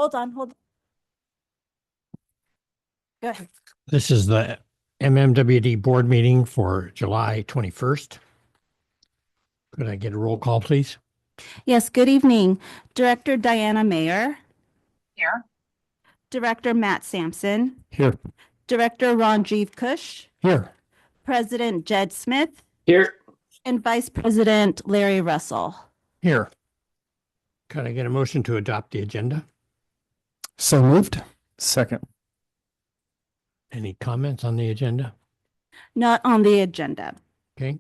Hold on. Go ahead. This is the MMWD board meeting for July 21st. Could I get a roll call, please? Yes, good evening. Director Diana Mayer. Here. Director Matt Sampson. Here. Director Ranjiv Kush. Here. President Jed Smith. Here. And Vice President Larry Russell. Here. Could I get a motion to adopt the agenda? So moved. Second. Any comments on the agenda? Not on the agenda. Okay.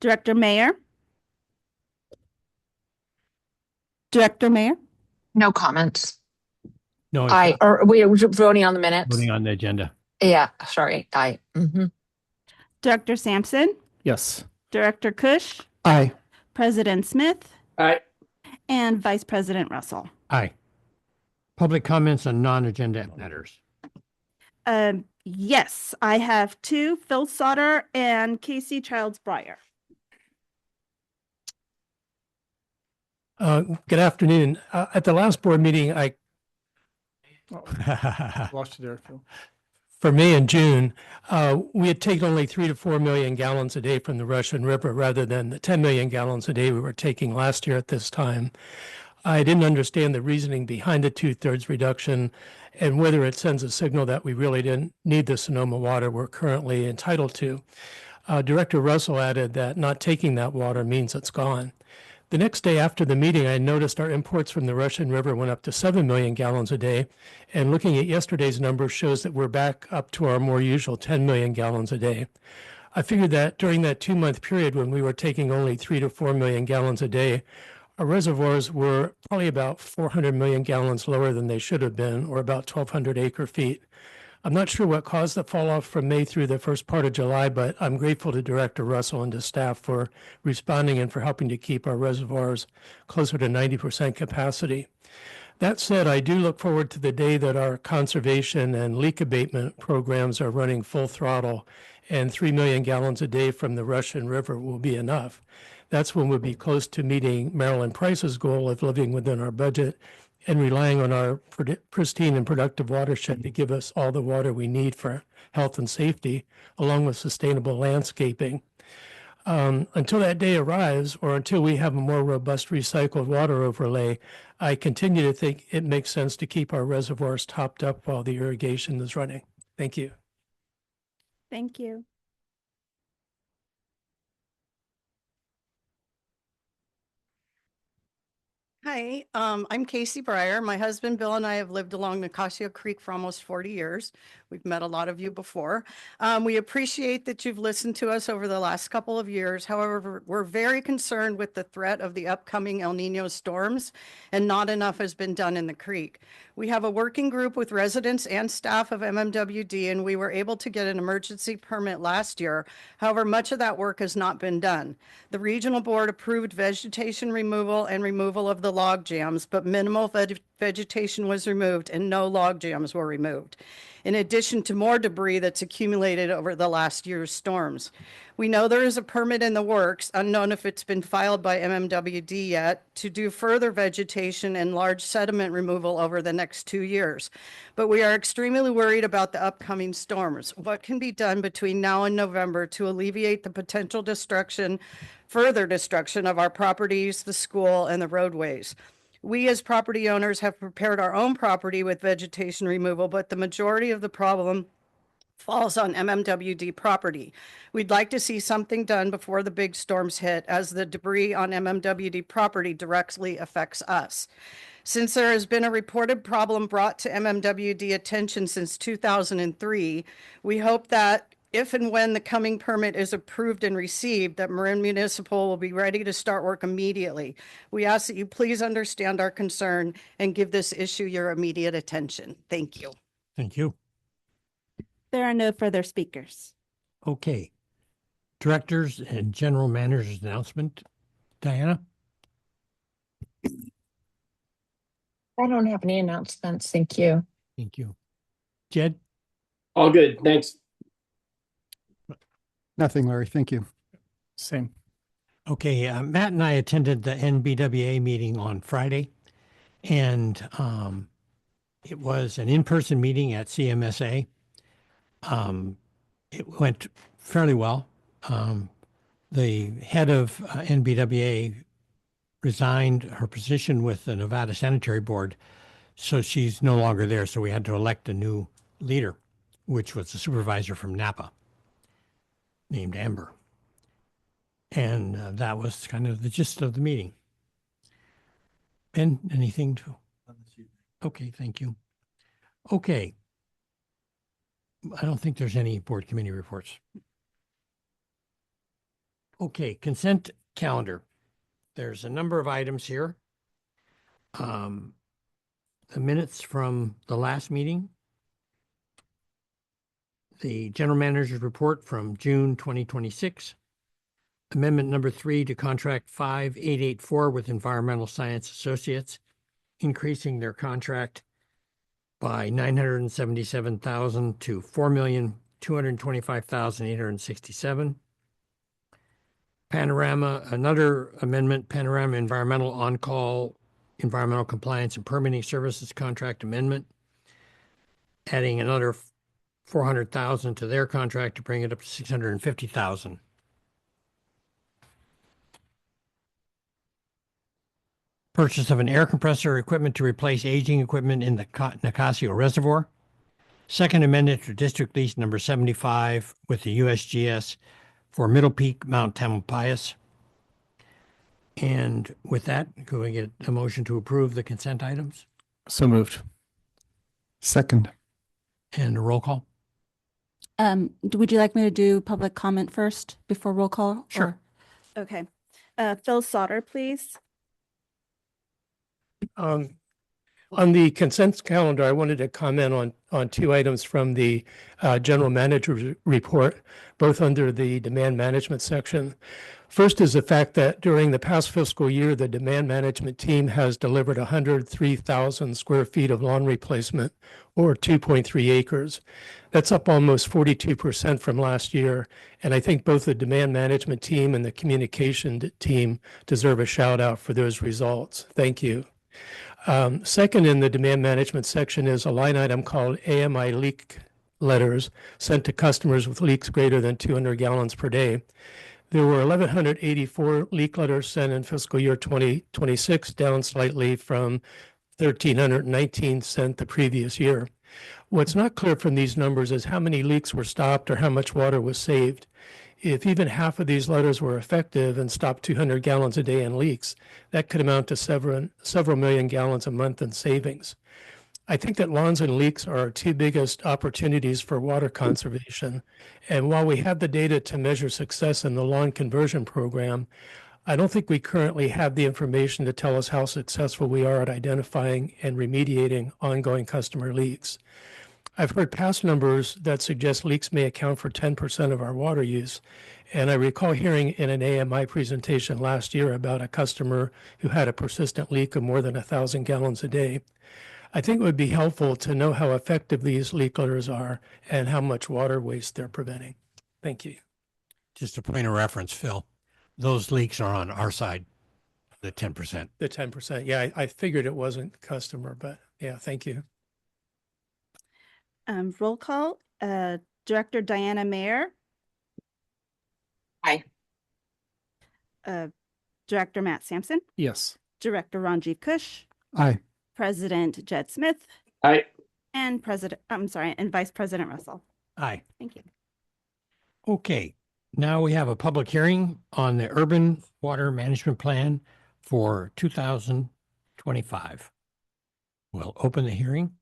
Director Mayer. Director Mayer. No comments. No, Or we're voting on the minutes. voting on the agenda. Yeah, sorry. Director Sampson. Yes. Director Kush. Aye. President Smith. Aye. And Vice President Russell. Aye. Public comments on non-agenda matters. Yes, I have two, Phil Sauter and Casey Childs Breyer. Good afternoon. At the last board meeting, Lost you there, Phil. for May and June, we had taken only 3 to 4 million gallons a day from the Russian River rather than the 10 million gallons a day we were taking last year at this time. I didn't understand the reasoning behind the 2/3 reduction and whether it sends a signal that we really didn't need the Sonoma water we're currently entitled to. Director Russell added that not taking that water means it's gone. The next day after the meeting, I noticed our imports from the Russian River went up to 7 million gallons a day. And looking at yesterday's numbers shows that we're back up to our more usual 10 million gallons a day. I figured that during that 2-month period when we were taking only 3 to 4 million gallons a day, our reservoirs were probably about 400 million gallons lower than they should have been, or about 1,200 acre feet. I'm not sure what caused the fall off from May through the first part of July, but I'm grateful to Director Russell and to staff for responding and for helping to keep our reservoirs closer to 90% capacity. That said, I do look forward to the day that our conservation and leak abatement programs are running full throttle and 3 million gallons a day from the Russian River will be enough. That's when we'll be close to meeting Marilyn Price's goal of living within our budget and relying on our pristine and productive watershed to give us all the water we need for health and safety, along with sustainable landscaping. Until that day arrives, or until we have a more robust recycled water overlay, I continue to think it makes sense to keep our reservoirs topped up while the irrigation is running. Thank you. Thank you. Hi, I'm Casey Breyer. My husband Bill and I have lived along Nicasio Creek for almost 40 years. We've met a lot of you before. We appreciate that you've listened to us over the last couple of years. However, we're very concerned with the threat of the upcoming El Nino storms, and not enough has been done in the creek. We have a working group with residents and staff of MMWD, and we were able to get an emergency permit last year. However, much of that work has not been done. The regional board approved vegetation removal and removal of the log jams, but minimal vegetation was removed and no log jams were removed, in addition to more debris that's accumulated over the last year's storms. We know there is a permit in the works, unknown if it's been filed by MMWD yet, to do further vegetation and large sediment removal over the next 2 years. But we are extremely worried about the upcoming storms. What can be done between now and November to alleviate the potential further destruction of our properties, the school, and the roadways? We as property owners have prepared our own property with vegetation removal, but the majority of the problem falls on MMWD property. We'd like to see something done before the big storms hit, as the debris on MMWD property directly affects us. Since there has been a reported problem brought to MMWD attention since 2003, we hope that if and when the coming permit is approved and received, that Marin Municipal will be ready to start work immediately. We ask that you please understand our concern and give this issue your immediate attention. Thank you. Thank you. There are no further speakers. Okay. Directors and general managers announcement. Diana? I don't have any announcements. Thank you. Thank you. Jed? All good. Thanks. Nothing, Larry. Thank you. Same. Okay, Matt and I attended the NBWA meeting on Friday, and It was an in-person meeting at CMSA. It went fairly well. The head of NBWA resigned her position with the Nevada Sanitary Board, so she's no longer there. So we had to elect a new leader, which was a supervisor from Napa named Amber. And that was kind of the gist of the meeting. Ben, anything to? Okay, thank you. Okay. I don't think there's any board committee reports. Okay, consent calendar. There's a number of items here. The minutes from the last meeting, the general manager's report from June 2026, amendment number 3 to contract 5884 with Environmental Science Associates, increasing their contract by $977,000 to $4,225,867. Panorama, another amendment, Panorama Environmental On-Call Environmental Compliance and Permitting Services Contract Amendment, adding another $400,000 to their contract to bring it up to $650,000. Purchase of an air compressor equipment to replace aging equipment in the Nicasio Reservoir. Second amendment to District Lease number 75 with the USGS for Middle Peak, Mount Tamalpais. And with that, could we get a motion to approve the consent items So moved. Second. and a roll call? Would you like me to do public comment first before roll call? Sure. Okay. Phil Sauter, please. On the consent calendar, I wanted to comment on two items from the general manager's report, both under the demand management section. First is the fact that during the past fiscal year, the demand management team has delivered 103,000 square feet of lawn replacement, or 2.3 acres. That's up almost 42% from last year. And I think both the demand management team and the communication team deserve a shout out for those results. Thank you. Second in the demand management section is a line item called AMI leak letters sent to customers with leaks greater than 200 gallons per day. There were 1,184 leak letters sent in fiscal year 2026, down slightly from 1,319 sent the previous year. What's not clear from these numbers is how many leaks were stopped or how much water was saved. If even half of these letters were effective and stopped 200 gallons a day in leaks, that could amount to several million gallons a month in savings. I think that lawns and leaks are our two biggest opportunities for water conservation. And while we have the data to measure success in the lawn conversion program, I don't think we currently have the information to tell us how successful we are at identifying and remediating ongoing customer leaks. I've heard past numbers that suggest leaks may account for 10% of our water use. And I recall hearing in an AMI presentation last year about a customer who had a persistent leak of more than 1,000 gallons a day. I think it would be helpful to know how effective these leak letters are and how much water waste they're preventing. Thank you. Just a point of reference, Phil. Those leaks are on our side, the 10%. The 10%. Yeah, I figured it wasn't customer, but yeah, thank you. Roll call. Director Diana Mayer. Aye. Director Matt Sampson. Yes. Director Ranjiv Kush. Aye. President Jed Smith. Aye. And Vice President Russell. Aye. Thank you. Okay, now we have a public hearing on the Urban Water Management Plan for 2025. We'll open the hearing.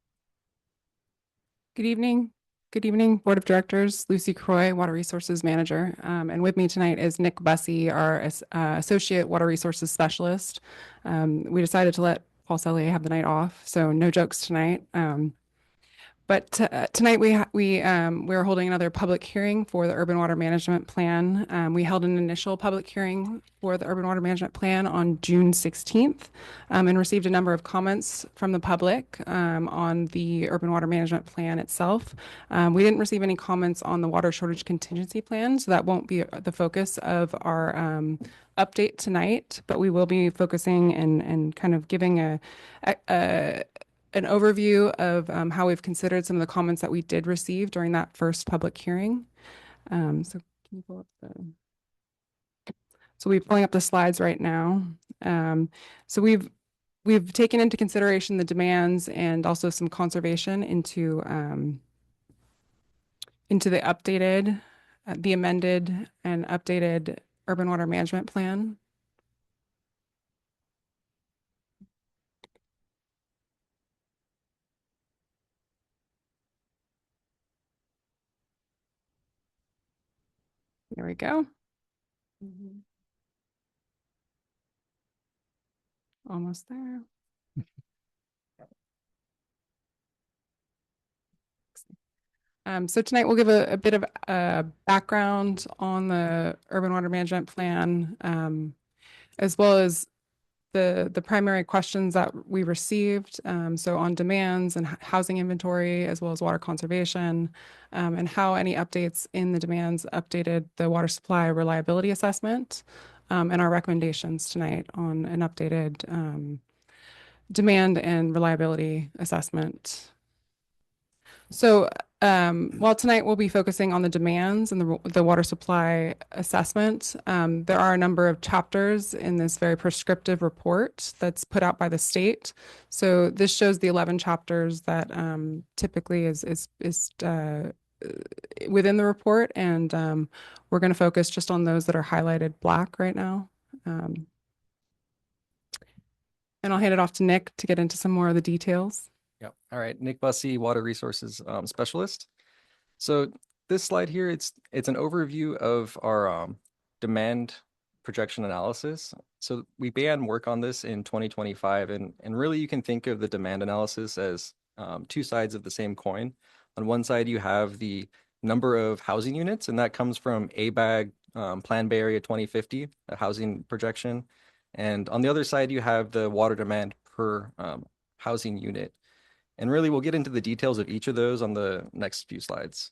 Good evening. Good evening, Board of Directors. Lucy Croy, Water Resources Manager. And with me tonight is Nick Bussey, our Associate Water Resources Specialist. We decided to let Paul Sellier have the night off, so no jokes tonight. But tonight we're holding another public hearing for the Urban Water Management Plan. We held an initial public hearing for the Urban Water Management Plan on June 16th and received a number of comments from the public on the Urban Water Management Plan itself. We didn't receive any comments on the water shortage contingency plan, so that won't be the focus of our update tonight, but we will be focusing and kind of giving a an overview of how we've considered some of the comments that we did receive during that first public hearing. So can you pull up so we're pulling up the slides right now. So we've taken into consideration the demands and also some conservation into the updated, the amended and updated urban water management plan. There we go. Almost there. So tonight we'll give a bit of background on the urban water management plan, as well as the primary questions that we received. So on demands and housing inventory, as well as water conservation, and how any updates in the demands updated the water supply reliability assessment, and our recommendations tonight on an updated demand and reliability assessment. So while tonight we'll be focusing on the demands and the water supply assessment, there are a number of chapters in this very prescriptive report that's put out by the state. So this shows the 11 chapters that typically is within the report, and we're going to focus just on those that are highlighted black right now. And I'll hand it off to Nick to get into some more of the details. Yep. All right. Nick Bussey, Water Resources Specialist. So this slide here, it's an overview of our demand projection analysis. So we began work on this in 2025, and really you can think of the demand analysis as two sides of the same coin. On one side, you have the number of housing units, and that comes from ABAG Plan Bay Area 2050, a housing projection. And on the other side, you have the water demand per housing unit. And really, we'll get into the details of each of those on the next few slides.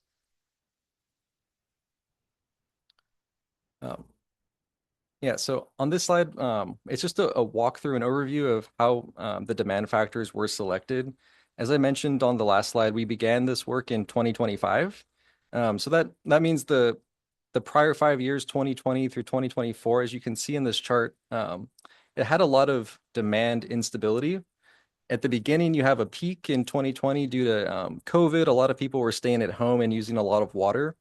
Yeah, so on this slide, it's just a walkthrough, an overview of how the demand factors were selected. As I mentioned on the last slide, we began this work in 2025. So that means the prior 5 years, 2020 through 2024, as you can see in this chart, it had a lot of demand instability. At the beginning, you have a peak in 2020 due to COVID. A lot of people were staying at home and using a lot of water.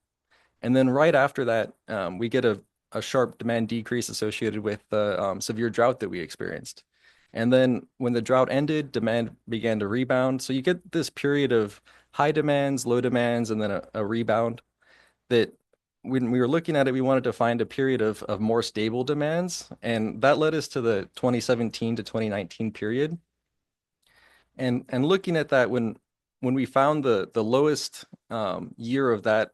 And then right after that, we get a sharp demand decrease associated with the severe drought that we experienced. And then when the drought ended, demand began to rebound. So you get this period of high demands, low demands, and then a rebound. That when we were looking at it, we wanted to find a period of more stable demands. And that led us to the 2017 to 2019 period. And looking at that, when we found the lowest year of that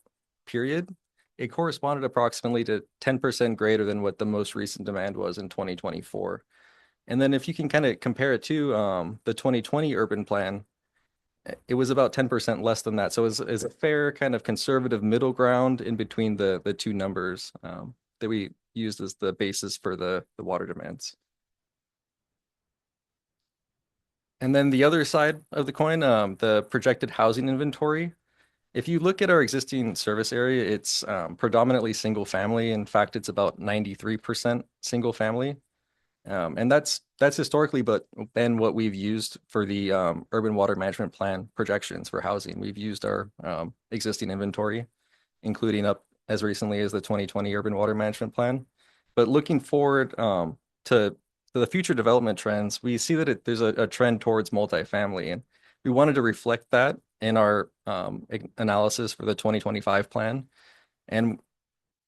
period, it corresponded approximately to 10% greater than what the most recent demand was in 2024. And then if you can kind of compare it to the 2020 urban plan, it was about 10% less than that. So it's a fair kind of conservative middle ground in between the two numbers that we used as the basis for the water demands. And then the other side of the coin, the projected housing inventory. If you look at our existing service area, it's predominantly single family. In fact, it's about 93% single family. And that's historically been what we've used for the urban water management plan projections for housing. We've used our existing inventory, including up as recently as the 2020 urban water management plan. But looking forward to the future development trends, we see that there's a trend towards multifamily, and we wanted to reflect that in our analysis for the 2025 plan. And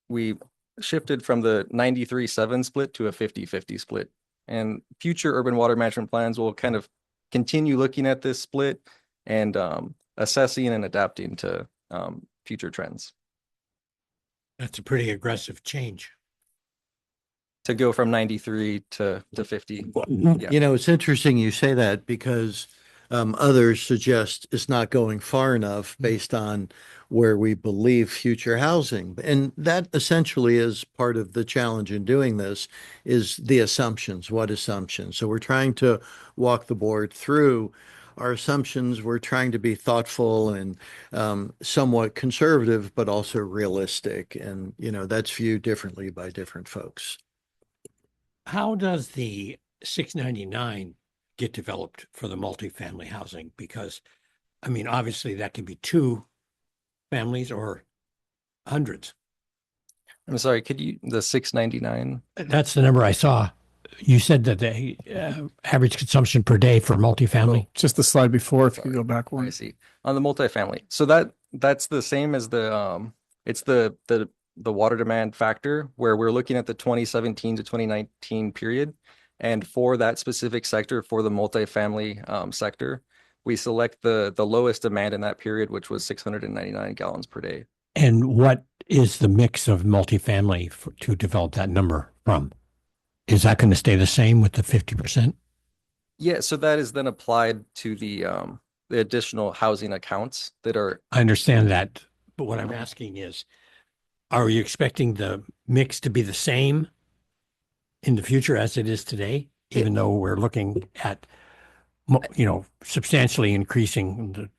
we shifted from the 93-7 split to a 50-50 split. And future urban water management plans will kind of continue looking at this split and assessing and adapting to future trends. That's a pretty aggressive change. To go from 93 to 50. Yeah. You know, it's interesting you say that because others suggest it's not going far enough based on where we believe future housing. And that essentially is part of the challenge in doing this is the assumptions. What assumptions? So we're trying to walk the board through our assumptions. We're trying to be thoughtful and somewhat conservative, but also realistic. And, that's viewed differently by different folks. How does the 699 get developed for the multifamily housing? Because, I mean, obviously that can be two families or hundreds. I'm sorry, the 699? That's the number I saw. You said that the average consumption per day for multifamily. Just the slide before, if you could go back I one. see. On the multifamily. So that's the same as it's the water demand factor, where we're looking at the 2017 to 2019 period. And for that specific sector, for the multifamily sector, we select the lowest demand in that period, which was 699 gallons per day. And what is the mix of multifamily to develop that number from? Is that going to stay the same with the 50%? Yeah, so that is then applied to the additional housing accounts that are. I understand that, but what I'm asking is, are you expecting the mix to be the same in the future as it is today, even though we're looking at, substantially increasing the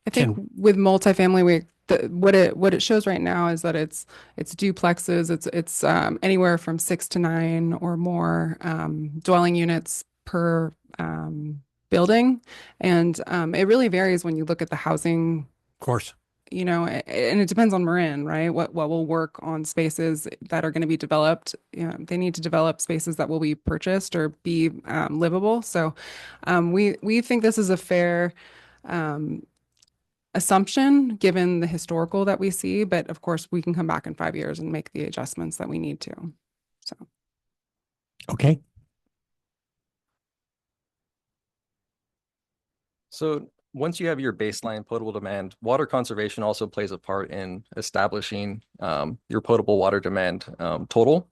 I think with multifamily, what it shows right now is that it's duplexes. It's anywhere from 6 to 9 or more dwelling units per building, and it really varies when you look at the housing. Of course. And it depends on Marin, right? What will work on spaces that are going to be developed. They need to develop spaces that will be purchased or be livable. So we think this is a fair assumption given the historical that we see, but of course we can come back in 5 years and make the adjustments that we need to. So. Okay. So once you have your baseline potable demand, water conservation also plays a part in establishing your potable water demand total.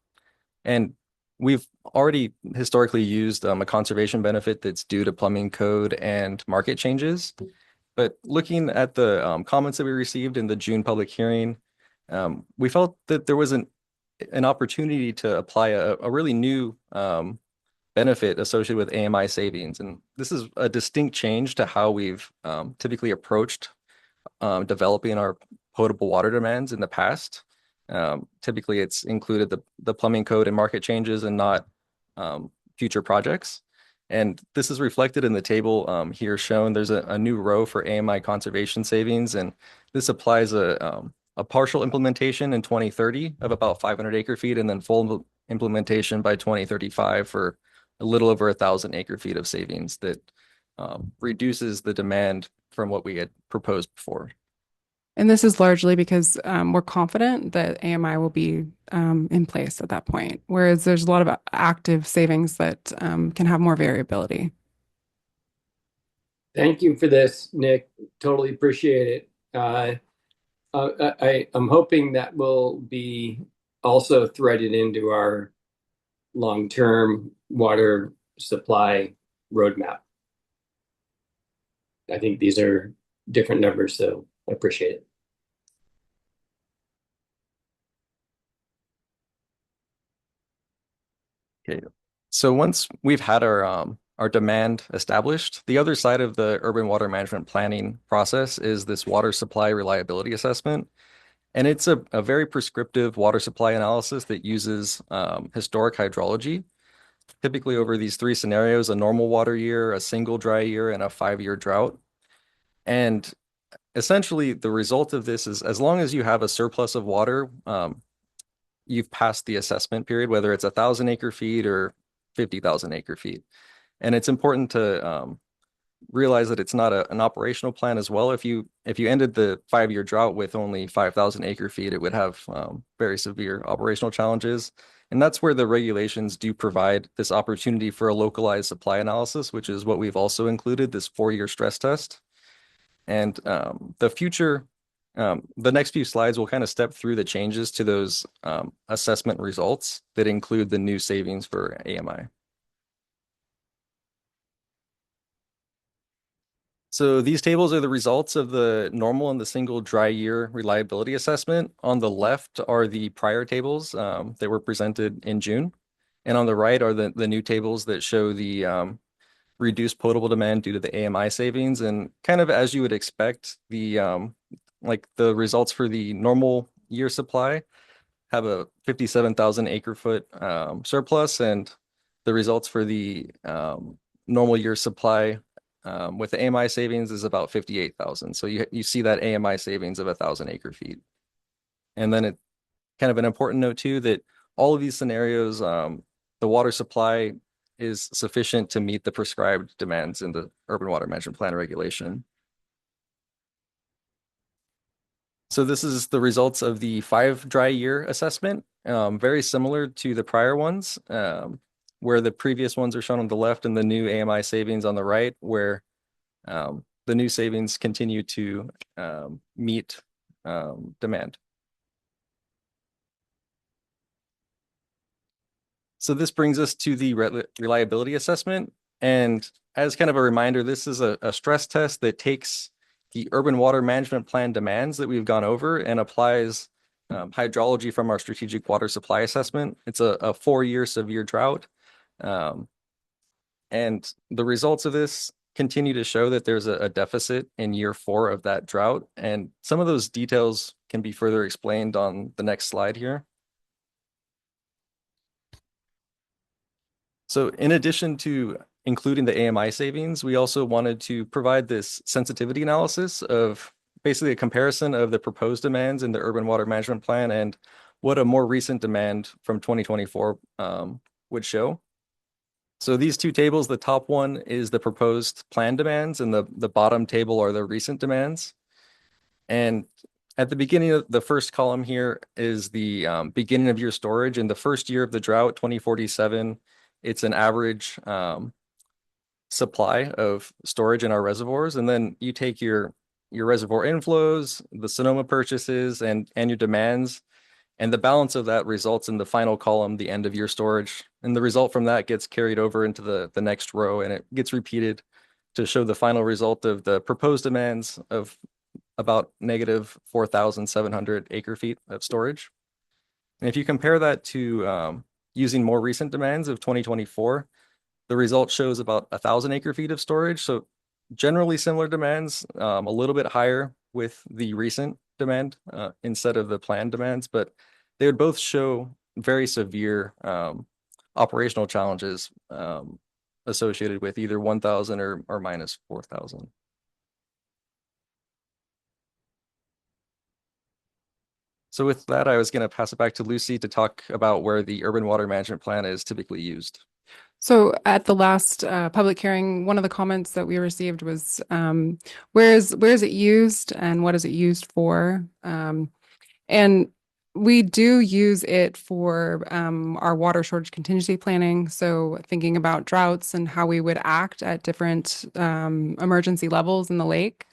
And we've already historically used a conservation benefit that's due to plumbing code and market changes. But looking at the comments that we received in the June public hearing, we felt that there was an opportunity to apply a really new benefit associated with AMI savings. And this is a distinct change to how we've typically approached developing our potable water demands in the past. Typically, it's included the plumbing code and market changes and not future projects. And this is reflected in the table here shown. There's a new row for AMI conservation savings, and this applies a partial implementation in 2030 of about 500 acre feet, and then full implementation by 2035 for a little over 1,000 acre feet of savings that reduces the demand from what we had proposed before. And this is largely because we're confident that AMI will be in place at that point, whereas there's a lot of active savings that can have more variability. Thank you for this, Nick. Totally appreciate it. I'm hoping that will be also threaded into our long-term water supply roadmap. I think these are different numbers, so I appreciate it. Okay, so once we've had our demand established, the other side of the urban water management planning process is this water supply reliability assessment. And it's a very prescriptive water supply analysis that uses historic hydrology, typically over these 3 scenarios: a normal water year, a single dry year, and a 5-year drought. And essentially, the result of this is, as long as you have a surplus of water, you've passed the assessment period, whether it's 1,000 acre feet or 50,000 acre feet. And it's important to realize that it's not an operational plan as well. If you ended the 5-year drought with only 5,000 acre feet, it would have very severe operational challenges. And that's where the regulations do provide this opportunity for a localized supply analysis, which is what we've also included, this 4-year stress test. And the next few slides will kind of step through the changes to those assessment results that include the new savings for AMI. So these tables are the results of the normal and the single dry year reliability assessment. On the left are the prior tables that were presented in June. And on the right are the new tables that show the reduced potable demand due to the AMI savings. And kind of as you would expect, the like the results for the normal year supply have a 57,000 acre foot surplus, and the results for the normal year supply with the AMI savings is about 58,000. So you see that AMI savings of 1,000 acre feet. And then it kind of an important note too, that all of these scenarios, the water supply is sufficient to meet the prescribed demands in the urban water management plan regulation. So this is the results of the 5 dry year assessment, very similar to the prior ones, where the previous ones are shown on the left and the new AMI savings on the right, where the new savings continue to meet demand. So this brings us to the reliability assessment. And as kind of a reminder, this is a stress test that takes the urban water management plan demands that we've gone over and applies hydrology from our strategic water supply assessment. It's a 4-year severe drought. And the results of this continue to show that there's a deficit in year 4 of that drought. And some of those details can be further explained on the next slide here. So in addition to including the AMI savings, we also wanted to provide this sensitivity analysis of basically a comparison of the proposed demands in the urban water management plan and what a more recent demand from 2024 would show. So these two tables, the top one is the proposed plan demands and the bottom table are the recent demands. And at the beginning of the first column here is the beginning of year storage. In the first year of the drought, 2047, it's an average supply of storage in our reservoirs. And then you take your reservoir inflows, the Sonoma purchases, and your demands, and the balance of that results in the final column, the end of year storage. And the result from that gets carried over into the next row, and it gets repeated to show the final result of the proposed demands of about negative 4,700 acre feet of storage. And if you compare that to using more recent demands of 2024, the result shows about 1,000 acre feet of storage. So generally similar demands, a little bit higher with the recent demand instead of the planned demands, but they would both show very severe operational challenges associated with either 1,000 or minus 4,000. So with that, I was going to pass it back to Lucy to talk about where the urban water management plan is typically used. So at the last public hearing, one of the comments that we received was, where is it used and what is it used for? And we do use it for our water shortage contingency planning. So thinking about droughts and how we would act at different emergency levels in the lake.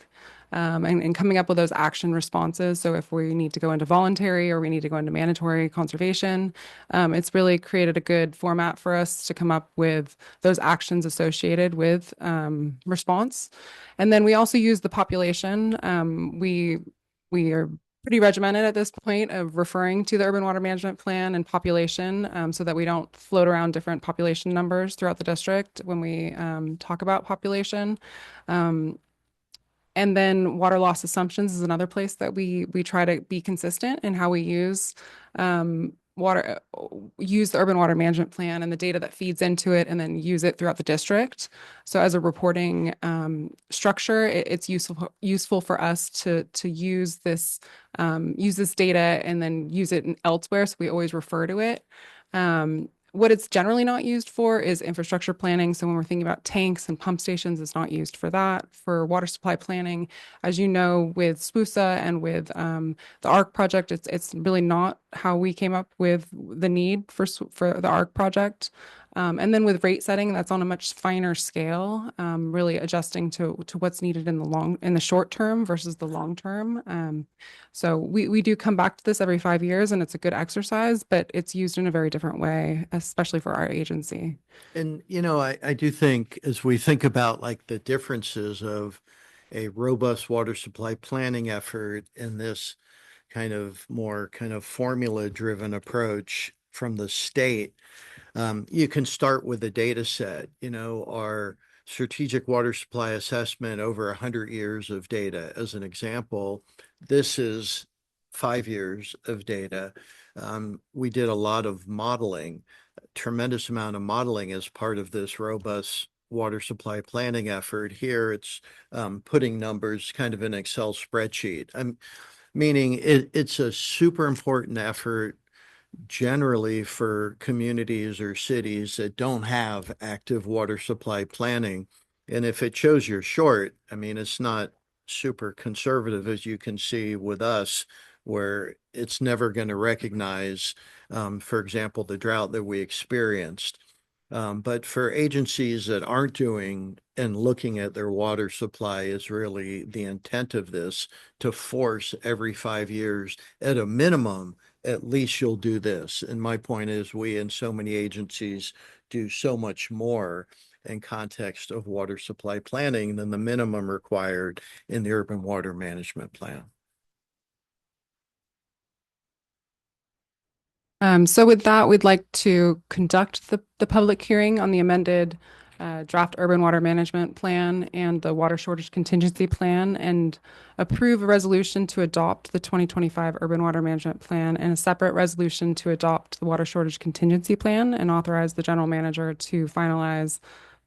And coming up with those action responses. So if we need to go into voluntary or we need to go into mandatory conservation, it's really created a good format for us to come up with those actions associated with response. And then we also use the population. We are pretty regimented at this point of referring to the urban water management plan and population so that we don't float around different population numbers throughout the district when we talk about population. And then water loss assumptions is another place that we try to be consistent in how we use the urban water management plan and the data that feeds into it, and then use it throughout the district. So as a reporting structure, it's useful for us to use this data and then use it elsewhere. So we always refer to it. What it's generally not used for is infrastructure planning. So when we're thinking about tanks and pump stations, it's not used for that. For water supply planning, as you know, with SPUSA and with the ARC project, it's really not how we came up with the need for the ARC project. And then with rate setting, that's on a much finer scale, really adjusting to what's needed in the short term versus the long term. So we do come back to this every 5 years, and it's a good exercise, but it's used in a very different way, especially for our agency. And, I do think as we think about like the differences of a robust water supply planning effort and this kind of more kind of formula driven approach from the state, you can start with a data set. Our strategic water supply assessment over 100 years of data. As an example, this is 5 years of data. We did a lot of modeling, a tremendous amount of modeling as part of this robust water supply planning effort. Here it's putting numbers kind of in an Excel spreadsheet. Meaning it's a super important effort generally for communities or cities that don't have active water supply planning. And if it shows you're short, I mean, it's not super conservative, as you can see with us, where it's never going to recognize, for example, the drought that we experienced. But for agencies that aren't doing and looking at their water supply is really the intent of this, to force every 5 years at a minimum, at least you'll do this. And my point is, we and so many agencies do so much more in context of water supply planning than the minimum required in the urban water management plan. So with that, we'd like to conduct the public hearing on the amended draft urban water management plan and the water shortage contingency plan, and approve a resolution to adopt the 2025 urban water management plan and a separate resolution to adopt the water shortage contingency plan, and authorize the general manager to finalize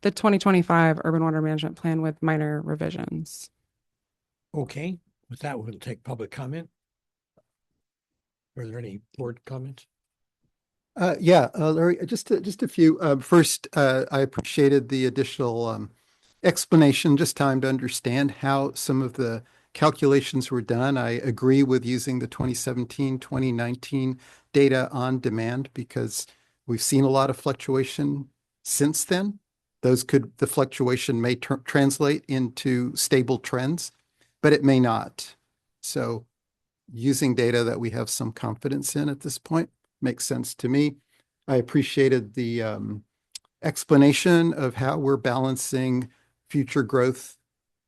the 2025 urban water management plan with minor revisions. Okay, with that, we'll take public comment. Are there any board comments? Larry, just a few. First, I appreciated the additional explanation, just time to understand how some of the calculations were done. I agree with using the 2017, 2019 data on demand because we've seen a lot of fluctuation since then. The fluctuation may translate into stable trends, but it may not. So using data that we have some confidence in at this point makes sense to me. I appreciated the explanation of how we're balancing future growth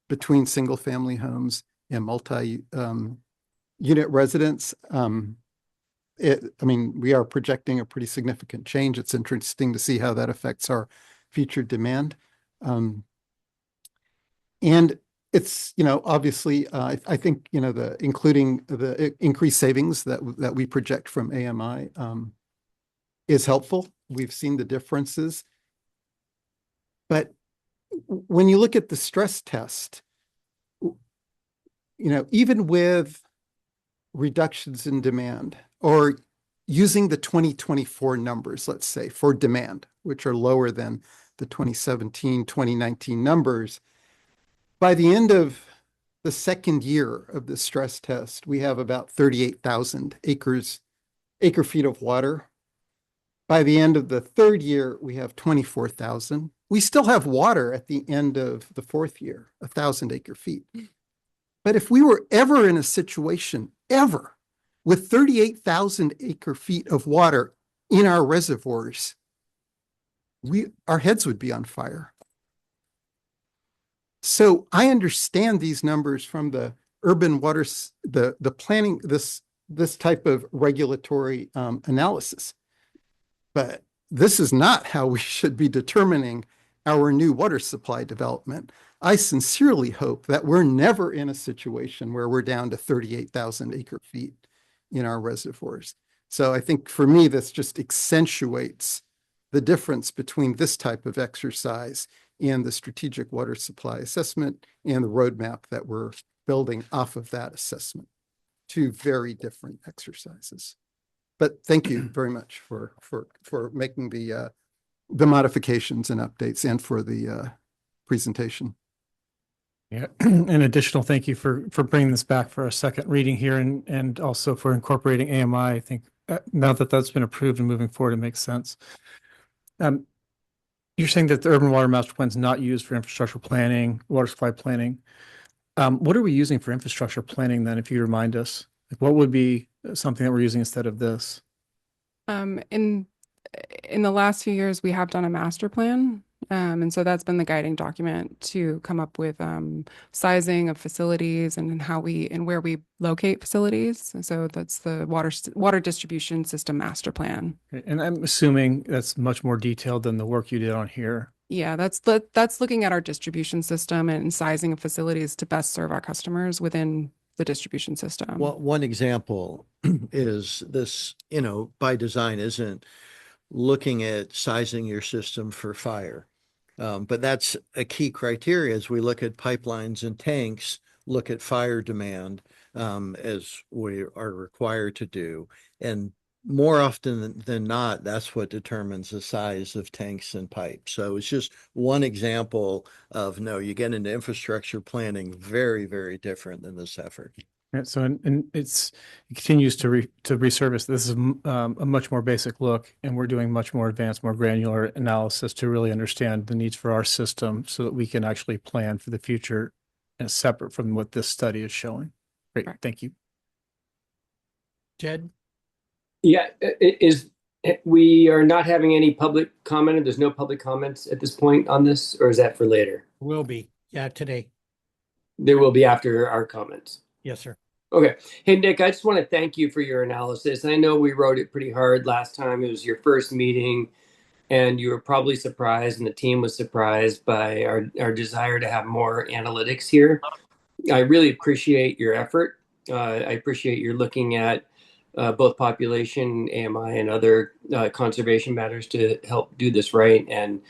between single family homes and multi-unit residents. We are projecting a pretty significant change. It's interesting to see how that affects our future demand. And it's, obviously, I think, including the increased savings that we project from AMI is helpful. We've seen the differences. But when you look at the stress test, even with reductions in demand or using the 2024 numbers, let's say, for demand, which are lower than the 2017, 2019 numbers, by the end of the second year of the stress test, we have about 38,000 acre feet of water. By the end of the third year, we have 24,000. We still have water at the end of the fourth year, 1,000 acre feet. But if we were ever in a situation, ever, with 38,000 acre feet of water in our reservoirs, our heads would be on fire. So I understand these numbers from the urban water, the planning, this type of regulatory analysis. But this is not how we should be determining our new water supply development. I sincerely hope that we're never in a situation where we're down to 38,000 acre feet in our reservoirs. So I think for me, this just accentuates the difference between this type of exercise and the strategic water supply assessment and the roadmap that we're building off of that assessment. Two very different exercises. But thank you very much for making the modifications and updates and for the presentation. Yeah, an additional thank you for bringing this back for a second reading here and also for incorporating AMI. I think now that that's been approved and moving forward, it makes sense. You're saying that the urban water master plan is not used for infrastructure planning, water supply planning. What are we using for infrastructure planning then, if you remind us? Like, what would be something that we're using instead of this? In the last few years, we have done a master plan. And so that's been the guiding document to come up with sizing of facilities and where we locate facilities. So that's the water distribution system master plan. And I'm assuming that's much more detailed than the work you did on here. Yeah, that's looking at our distribution system and sizing of facilities to best serve our customers within the distribution system. Well, one example is this, by design isn't looking at sizing your system for fire. But that's a key criteria as we look at pipelines and tanks, look at fire demand, as we are required to do. And more often than not, that's what determines the size of tanks and pipes. So it's just one example of, no, you get into infrastructure planning, very, very different than this effort. Yeah, so and it continues to resurface. This is a much more basic look, and we're doing much more advanced, more granular analysis to really understand the needs for our system so that we can actually plan for the future and separate from what this study is showing. Great, Right. thank you. Jed? Yeah, we are not having any public comment. There's no public comments at this point on this, or is that for later? Will be. Yeah, today. There will be after our comments. Yes, sir. Okay. Hey, Nick, I just want to thank you for your analysis. I know we wrote it pretty hard last time. It was your first meeting, and you were probably surprised, and the team was surprised by our desire to have more analytics here. I really appreciate your effort. I appreciate your looking at both population, AMI, and other conservation matters to help do this right. And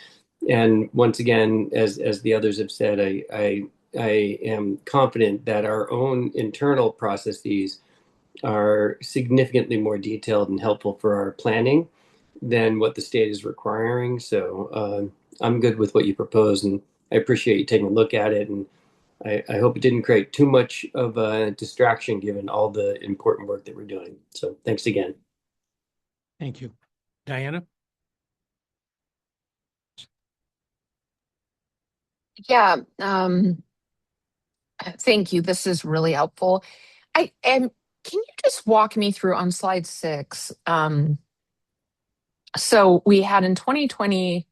once again, as the others have said, I am confident that our own internal processes are significantly more detailed and helpful for our planning than what the state is requiring. So I'm good with what you propose, and I appreciate you taking a look at it. And I hope it didn't create too much of a distraction given all the important work that we're doing. So thanks again. Thank you. Diana? Yeah, thank you. This is really helpful. Can you just walk me through on slide 6? So we had in 2020,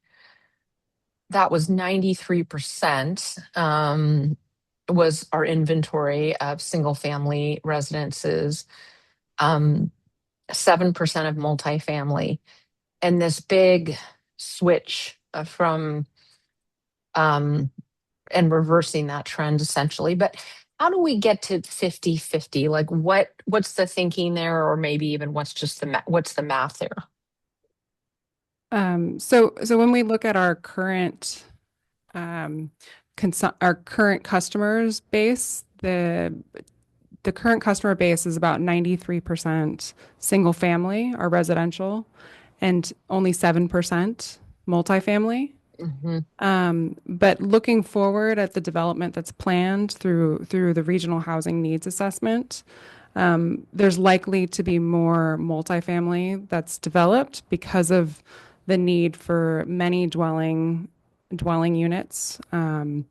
that was 93%, was our inventory of single family residences, 7% of multifamily, and this big switch from and reversing that trend essentially. But how do we get to 50-50? Like what's the thinking there, or maybe even what's the math there? So when we look at our current our current customers base, the current customer base is about 93% single family or residential, and only 7% multifamily. But looking forward at the development that's planned through the regional housing needs assessment, there's likely to be more multifamily that's developed because of the need for many dwelling units, and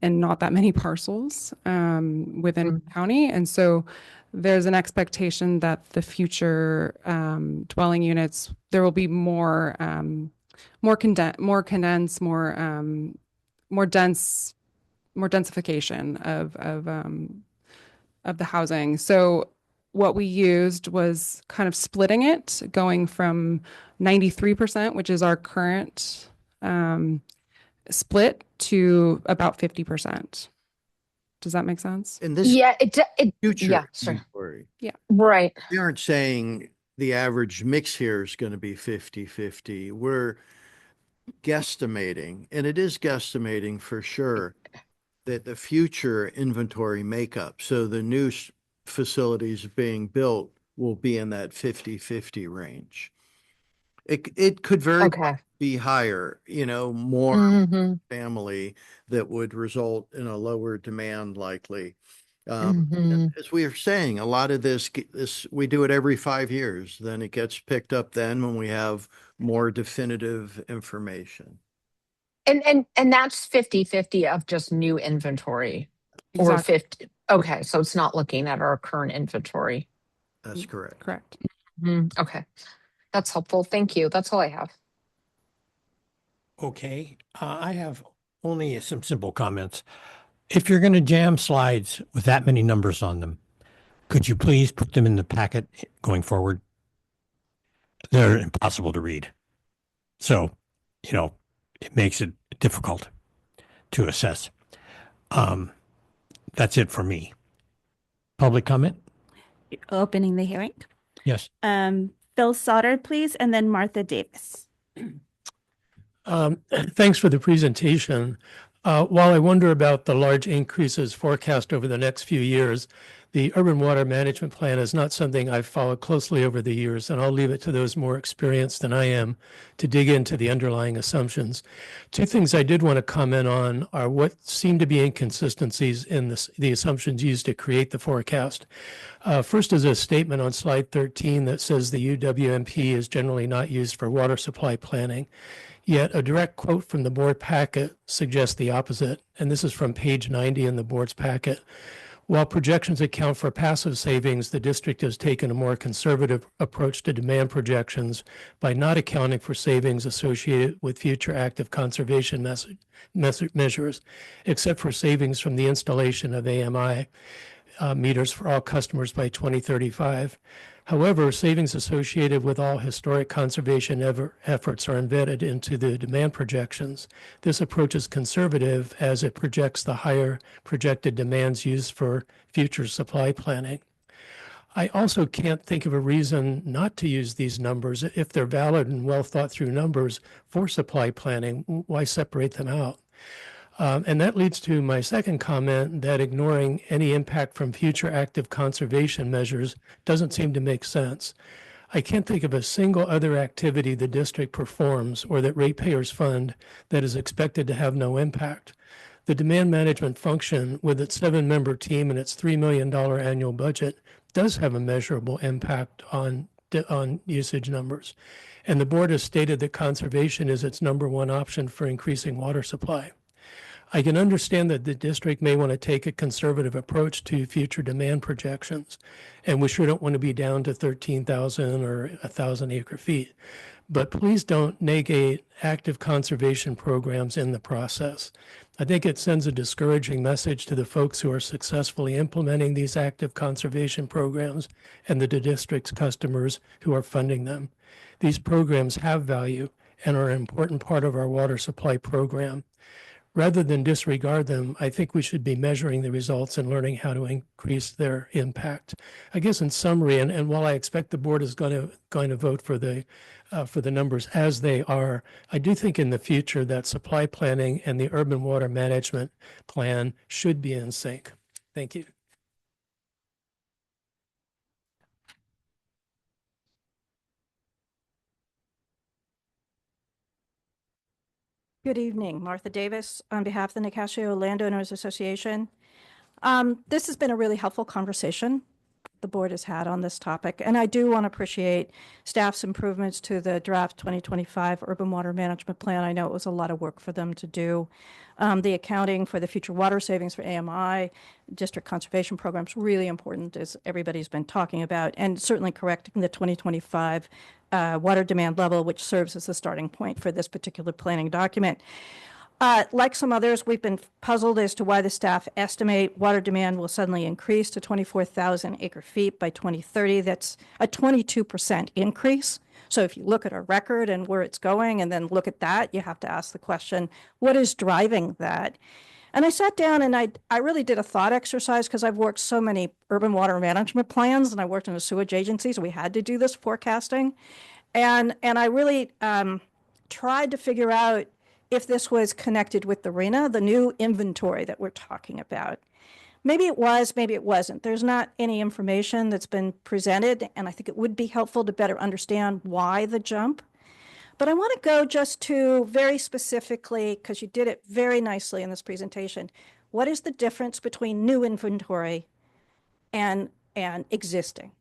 not that many parcels within the county. And so there's an expectation that the future dwelling units, there will be more condensed, more densification of the housing. So what we used was kind of splitting it, going from 93%, which is our current split, to about 50%. Does that make sense? In this future yeah, sure. inventory, Yeah, right. we aren't saying the average mix here is going to be 50-50. We're guesstimating, and it is guesstimating for sure, that the future inventory makeup, so the new facilities being built, will be in that 50-50 range. It could very Okay. be higher, more Mm-hmm. family that would result in a lower demand likely. Mm-hmm. And as we are saying, a lot of this we do it every 5 years. Then it gets picked up then when we have more definitive information. And that's 50-50 of just new inventory, or Exactly. 50. Okay, so it's not looking at our current inventory. That's correct. Correct. Okay, that's helpful. Thank you. That's all I have. Okay. I have only some simple comments. If you're going to jam slides with that many numbers on them, could you please put them in the packet going forward? They're impossible to read. So, it makes it difficult to assess. That's it for me. Public comment? Opening the hearing. Yes. Phil Sauter, please, and then Martha Davis. Thanks for the presentation. While I wonder about the large increases forecast over the next few years, the urban water management plan is not something I've followed closely over the years, and I'll leave it to those more experienced than I am to dig into the underlying assumptions. Two things I did want to comment on are what seem to be inconsistencies in the assumptions used to create the forecast. First is a statement on slide 13 that says the UWMP is generally not used for water supply planning. Yet a direct quote from the board packet suggests the opposite, and this is from page 90 in the board's packet. While projections account for passive savings, the district has taken a more conservative approach to demand projections by not accounting for savings associated with future active conservation measures, except for savings from the installation of AMI meters for all customers by 2035. However, savings associated with all historic conservation efforts are embedded into the demand projections. This approach is conservative as it projects the higher projected demands used for future supply planning. I also can't think of a reason not to use these numbers. If they're valid and well thought through numbers for supply planning, why separate them out? And that leads to my second comment that ignoring any impact from future active conservation measures doesn't seem to make sense. I can't think of a single other activity the district performs or that ratepayers fund that is expected to have no impact. The demand management function, with its 7-member team and its $3 million annual budget, does have a measurable impact on usage numbers. And the board has stated that conservation is its #1 option for increasing water supply. I can understand that the district may want to take a conservative approach to future demand projections, and we sure don't want to be down to 13,000 or 1,000 acre feet. But please don't negate active conservation programs in the process. I think it sends a discouraging message to the folks who are successfully implementing these active conservation programs and the district's customers who are funding them. These programs have value and are an important part of our water supply program. Rather than disregard them, I think we should be measuring the results and learning how to increase their impact. I guess in summary, and while I expect the board is going to vote for the numbers as they are, I do think in the future that supply planning and the urban water management plan should be in sync. Thank you. Good evening, Martha Davis on behalf of the Nicasio Landowners Association. This has been a really helpful conversation the board has had on this topic, and I do want to appreciate staff's improvements to the draft 2025 Urban Water Management Plan. I know it was a lot of work for them to do. The accounting for the future water savings for AMI, district conservation programs, really important, as everybody's been talking about, and certainly correcting the 2025 water demand level, which serves as the starting point for this particular planning document. Like some others, we've been puzzled as to why the staff estimate water demand will suddenly increase to 24,000 acre feet by 2030. That's a 22% increase. So if you look at our record and where it's going and then look at that, you have to ask the question, what is driving that? And I sat down and I really did a thought exercise because I've worked so many urban water management plans and I worked in a sewage agency, so we had to do this forecasting. And I really tried to figure out if this was connected with the RENA, the new inventory that we're talking about. Maybe it was, maybe it wasn't. There's not any information that's been presented, and I think it would be helpful to better understand why the jump. But I want to go just to very specifically, because you did it very nicely in this presentation, what is the difference between new inventory and existing?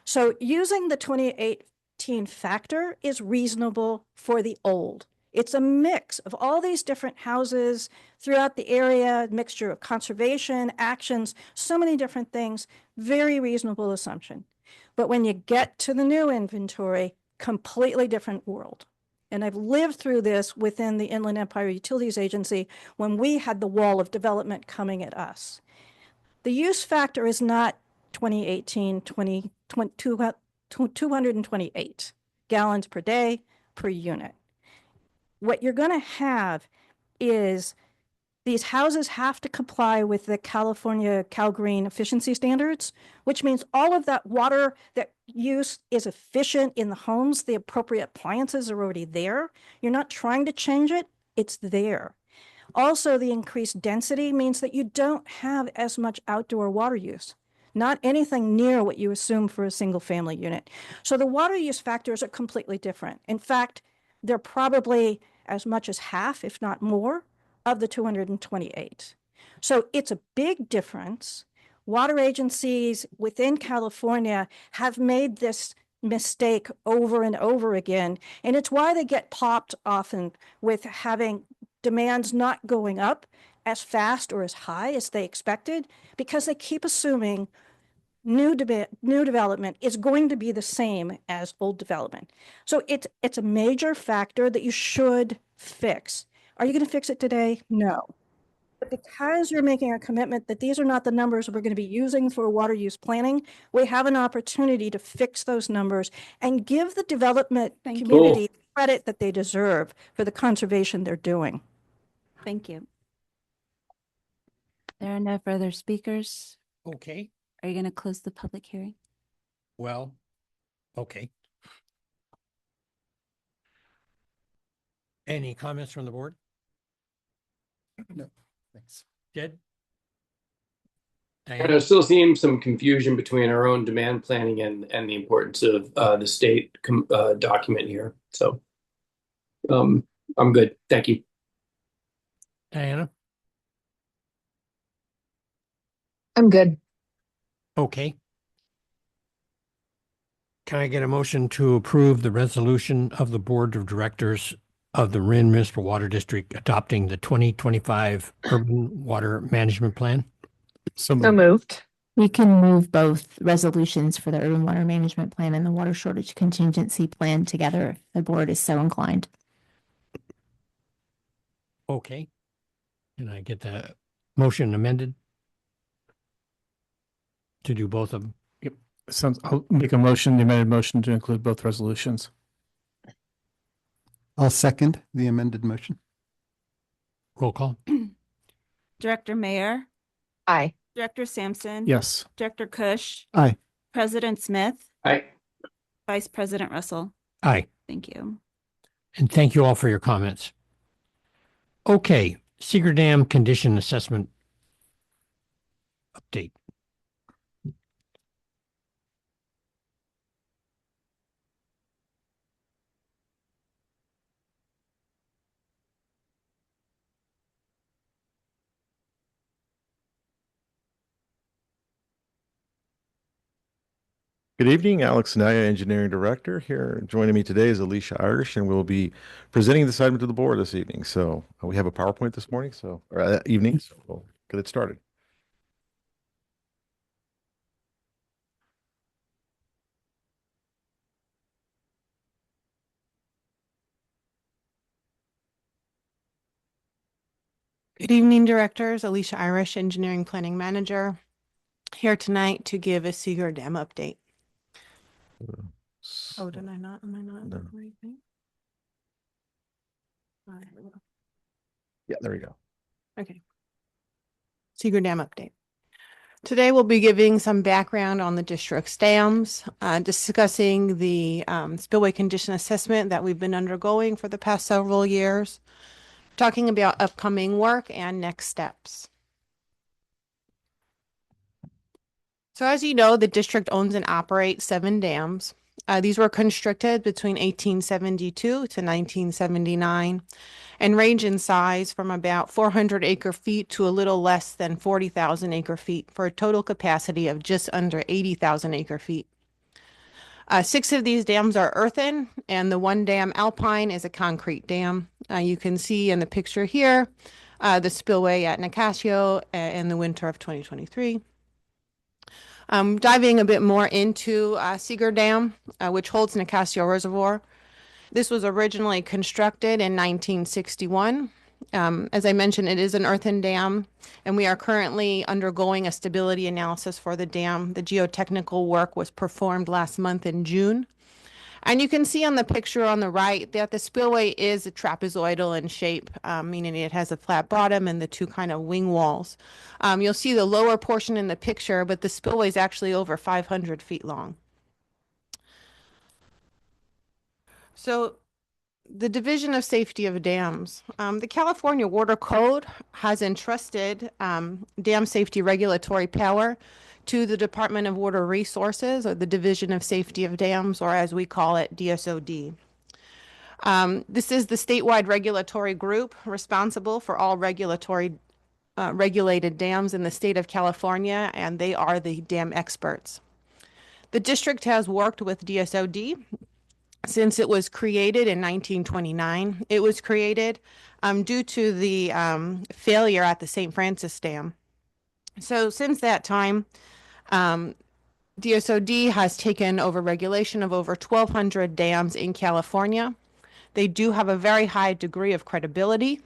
So using the 2018 factor is reasonable for the old. It's a mix of all these different houses throughout the area, mixture of conservation, actions, so many different things, very reasonable assumption. But when you get to the new inventory, completely different world. And I've lived through this within the Inland Empire Utilities Agency when we had the wall of development coming at us. The use factor is not 2018, 228 gallons per day per unit. what you're going to have is these houses have to comply with the California CalGreen efficiency standards, which means all of that water that use is efficient in the homes. The appropriate appliances are already there. You're not trying to change it. It's there. Also, the increased density means that you don't have as much outdoor water use, not anything near what you assume for a single family unit. So the water use factors are completely different. In fact, they're probably as much as half, if not more, of the 228. So it's a big difference. Water agencies within California have made this mistake over and over again. And it's why they get popped often with having demands not going up as fast or as high as they expected, because they keep assuming new development is going to be the same as old development. So it's a major factor that you should fix. Are you going to fix it today? No. But because you're making a commitment that these are not the numbers we're going to be using for water use planning, we have an opportunity to fix those numbers and give the development community the credit that they deserve for the conservation they're doing. Thank you. There are no further speakers. Okay, Are you going to close the public hearing? well, okay. Any comments from the board? No, thanks. Jed? And Diana? I'm still seeing some confusion between our own demand planning and the importance of the state document here. So I'm good. Thank you. Diana? I'm good. Okay. Can I get a motion to approve the resolution of the Board of Directors of the Marin Municipal Water District adopting the 2025 Urban Water Management Plan? So moved. We can move both resolutions for the urban water management plan and the water shortage contingency plan together if the board is so inclined. Okay. Can I get the motion amended to do both of them? I'll make a motion, the amended motion to include both resolutions. I'll second the amended motion. Roll call. Director Mayer, Aye. Director Sampson. Yes. Director Kush, Aye. President Smith, Aye. Vice President Russell. Aye. Thank you. And thank you all for your comments. Okay, Cedar Dam Condition Assessment update. Good evening, Alex Naya, Engineering Director here. Joining me today is Alicia Irish, and we'll be presenting this item to the board this evening. So we have a PowerPoint this morning, or evening, so we'll get it started. Good evening, directors. Alicia Irish, Engineering Planning Manager, here tonight to give a Seeger Dam update. Oh, did I not? Am I not? No. doing the right thing? All right, here we go. Yeah, there we go. Okay. Seeger Dam update. Today we'll be giving some background on the district's dams, discussing the spillway condition assessment that we've been undergoing for the past several years, talking about upcoming work and next steps. So as you know, the district owns and operates 7 dams. These were constructed between 1872 to 1979 and range in size from about 400 acre feet to a little less than 40,000 acre feet for a total capacity of just under 80,000 acre feet. 6 of these dams are earthen, and the 1 dam, Alpine, is a concrete dam. You can see in the picture here the spillway at Nicasio in the winter of 2023. Diving a bit more into Seeger Dam, which holds Nicasio Reservoir. This was originally constructed in 1961. As I mentioned, it is an earthen dam, and we are currently undergoing a stability analysis for the dam. The geotechnical work was performed last month in June, And you can see on the picture on the right that the spillway is a trapezoidal in shape, meaning it has a flat bottom and the two kind of wing walls. You'll see the lower portion in the picture, but the spillway is actually over 500 feet long. So the Division of Safety of Dams. The California Water Code has entrusted dam safety regulatory power to the Department of Water Resources, or the Division of Safety of Dams, or as we call it, DSOD. This is the statewide regulatory group responsible for all regulated dams in the state of California, and they are the dam experts. The district has worked with DSOD since it was created in 1929. It was created due to the failure at the St. Francis Dam. So since that time, DSOD has taken over regulation of over 1,200 dams in California. They do have a very high degree of credibility.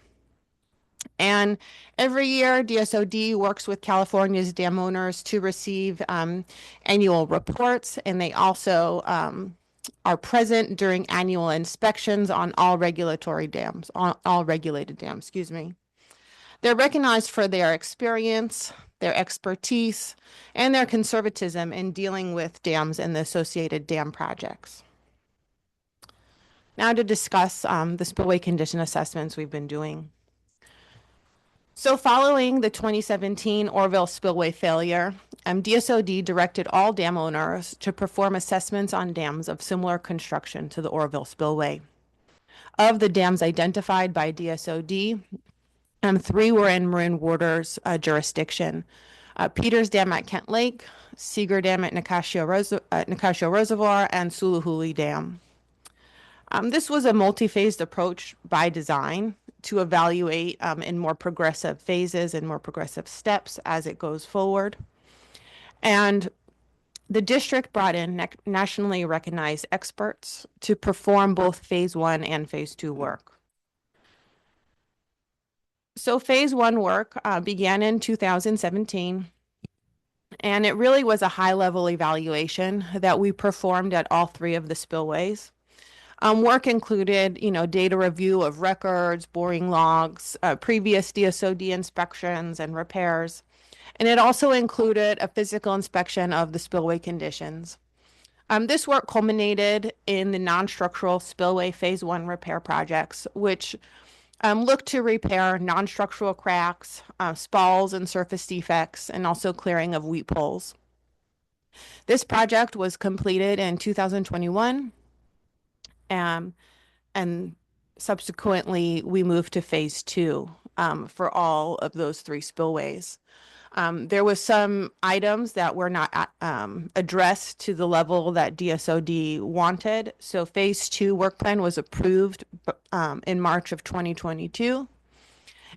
And every year, DSOD works with California's dam owners to receive annual reports, and they also are present during annual inspections on all regulatory dams, on all regulated dams, excuse me. They're recognized for their experience, their expertise, and their conservatism in dealing with dams and the associated dam projects. Now to discuss the spillway condition assessments we've been doing. So following the 2017 Orville spillway failure, DSOD directed all dam owners to perform assessments on dams of similar construction to the Orville spillway. Of the dams identified by DSOD, 3 were in Marin Water's jurisdiction. Peters Dam at Kent Lake, Seeger Dam at Nicasio Reservoir, and Suluhuli Dam. This was a multi-phased approach by design to evaluate in more progressive phases and more progressive steps as it goes forward. And the district brought in nationally recognized experts to perform both phase 1 and phase 2 work. So phase 1 work began in 2017, and it really was a high-level evaluation that we performed at all 3 of the spillways. Work included, data review of records, boring logs, previous DSOD inspections and repairs. And it also included a physical inspection of the spillway conditions. This work culminated in the non-structural spillway phase 1 repair projects, which looked to repair non-structural cracks, spalls and surface defects, and also clearing of weep holes. This project was completed in 2021. And subsequently, we moved to phase 2 for all of those 3 spillways. There was some items that were not addressed to the level that DSOD wanted. So phase 2 work plan was approved in March of 2022.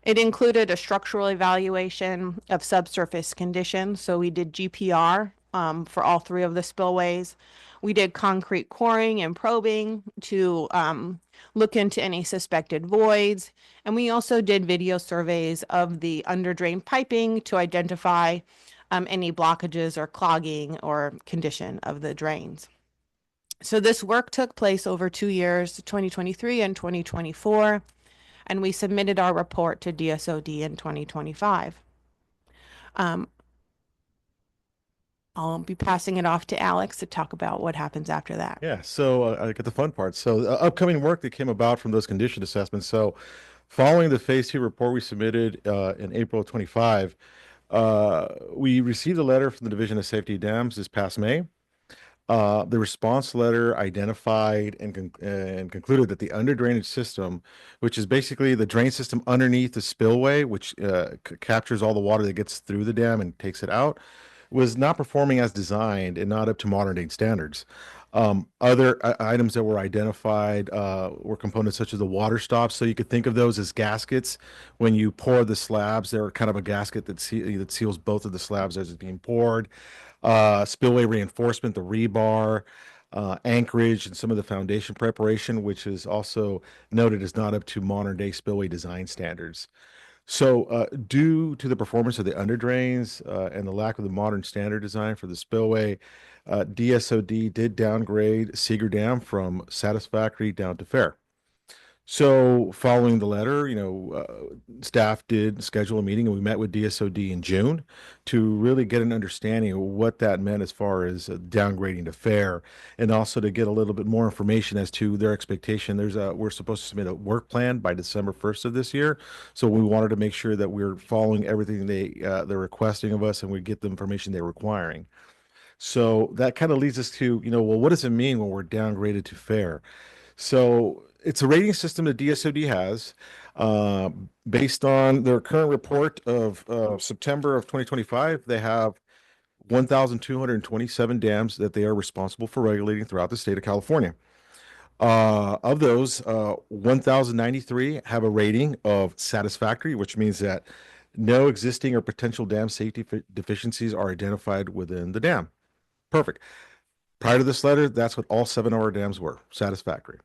It included a structural evaluation of subsurface conditions. So we did GPR for all 3 of the spillways. We did concrete coring and probing to look into any suspected voids. And we also did video surveys of the under-drain piping to identify any blockages or clogging or condition of the drains. So this work took place over 2 years, 2023 and 2024, and we submitted our report to DSOD in 2025. I'll be passing it off to Alex to talk about what happens after that. Yeah, so I get the fun part. So upcoming work that came about from those condition assessments. So following the phase 2 report we submitted in April of 25, we received a letter from the Division of Safety Dams this past May. The response letter identified and concluded that the under drainage system, which is basically the drain system underneath the spillway, which captures all the water that gets through the dam and takes it out, was not performing as designed and not up to modern day standards. Other items that were identified were components such as the water stops. So you could think of those as gaskets. When you pour the slabs, they're kind of a gasket that seals both of the slabs as it's being poured. Spillway reinforcement, the rebar, anchorage, and some of the foundation preparation, which is also noted as not up to modern day spillway design standards. So, due to the performance of the under drains and the lack of the modern standard design for the spillway, DSOD did downgrade Seeger Dam from satisfactory down to fair. So, following the letter, staff did schedule a meeting and we met with DSOD in June to really get an understanding of what that meant as far as downgrading to fair, and also to get a little bit more information as to their expectation. We're supposed to submit a work plan by December 1st of this year. So we wanted to make sure that we're following everything they're requesting of us and we get the information they're requiring. So that kind of leads us to, well, what does it mean when we're downgraded to fair? So it's a rating system that DSOD has based on their current report of September of 2025. They have 1,227 dams that they are responsible for regulating throughout the state of California. Of those, 1,093 have a rating of satisfactory, which means that no existing or potential dam safety deficiencies are identified within the dam. Perfect. Prior to this letter, that's what all 7 of our dams were, satisfactory.